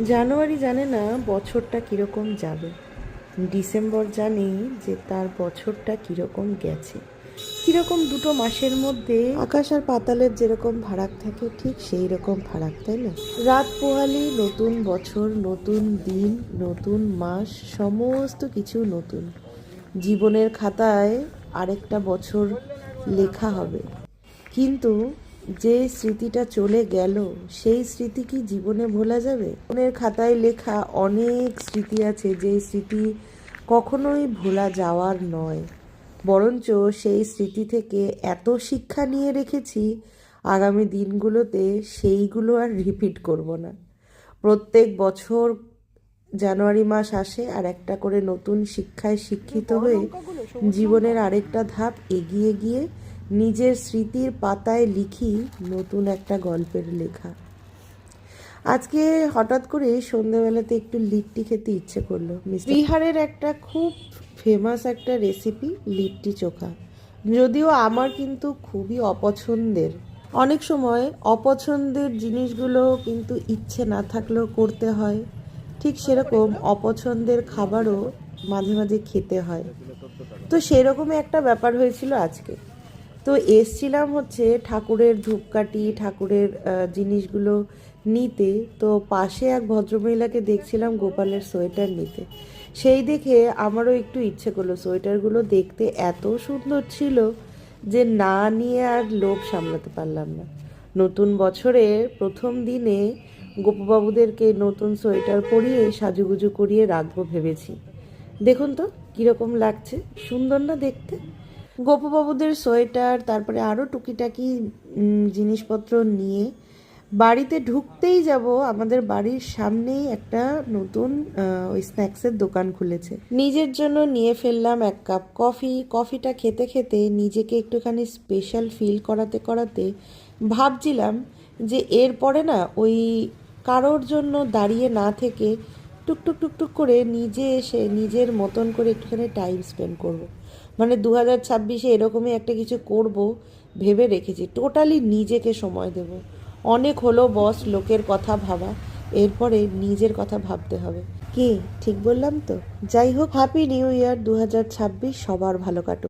জানুয়ারি জানে না বছরটা কীরকম যাবে। ডিসেম্বর জানে যে তার বছরটা কীরকম গেছে। কীরকম দুটো মাসের মধ্যে আকাশ আর পাতালের যেরকম ফারাক থাকে ঠিক সেই রকম ফারাক, তাই না? রাত পোহালি নতুন বছর, নতুন দিন, নতুন মাস, সমস্ত কিছু নতুন। জীবনের খাতায় আরেকটা বছর লেখা হবে, কিন্তু যে স্মৃতিটা চলে গেল সেই স্মৃতি কি জীবনে ভোলা যাবে? মনের খাতায় লেখা অনেক স্মৃতি আছে, যে স্মৃতি কখনোই ভোলা যাওয়ার নয়, বরঞ্চ সেই স্মৃতি থেকে এত শিক্ষা নিয়ে রেখেছি আগামী দিনগুলোতে সেইগুলো আর রিপিট করব না। প্রত্যেক বছর জানুয়ারি মাস আসে আর একটা করে নতুন শিক্ষায় শিক্ষিত হয়ে জীবনের আরেকটা ধাপ এগিয়ে গিয়ে নিজের স্মৃতির পাতায় লিখি নতুন একটা গল্পের লেখা। আজকে হঠাৎ করে সন্ধ্যাবেলাতে একটু লিট্টি খেতে ইচ্ছে করলো। বিহারের একটা খুব ফেমাস একটা রেসিপি লিট্টি চোখা, যদিও আমার কিন্তু খুবই অপছন্দের। অনেক সময় অপছন্দের জিনিসগুলো কিন্তু ইচ্ছে না থাকলেও করতে হয়, ঠিক সেরকম অপছন্দের খাবারও মাঝে মাঝে খেতে হয়। তো সেরকমই একটা ব্যাপার হয়েছিল আজকে। তো এসছিলাম হচ্ছে ঠাকুরের ধূপকাঠি, ঠাকুরের জিনিসগুলো নিতে। তো পাশে এক ভদ্রমহিলাকে দেখছিলাম গোপালের সোয়েটার নিতে। সেই দেখে আমারও একটু ইচ্ছে করলো। সোয়েটারগুলো দেখতে এত সুন্দর ছিল যে না নিয়ে আর লোভ সামলাতে পারলাম না। নতুন বছরের প্রথম দিনে গোপবাবুদেরকে নতুন সোয়েটার পরিয়ে সাজুগুজু করিয়ে রাখবো ভেবেছি। দেখুন তো কীরকম লাগছে, সুন্দর না দেখতে? গোপবাবুদের সোয়েটার, তারপরে আরও টুকিটাকি জিনিসপত্র নিয়ে বাড়িতে ঢুকতেই যাব, আমাদের বাড়ির সামনেই একটা নতুন ওই স্ন্যাক্সের দোকান খুলেছে। নিজের জন্য নিয়ে ফেললাম এক কাপ কফি। কফিটা খেতে খেতে নিজেকে একটুখানি স্পেশাল ফিল করাতে করাতে ভাবছিলাম যে এরপরে না ওই কারোর জন্য দাঁড়িয়ে না থেকে টুকটুক টুকটুক করে নিজে এসে নিজের মতন করে একটুখানি টাইম স্পেন্ড করব। মানে 2026-এ এরকমই একটা কিছু করব ভেবে রেখেছি। টোটালি নিজেকে সময় দেব। অনেক হলো বস লোকের কথা ভাবা, এরপরে নিজের কথা ভাবতে হবে। কি ঠিক বললাম তো? যাই হোক, হ্যাপি নিউ ইয়ার 2026, সবার ভালো কাটুক।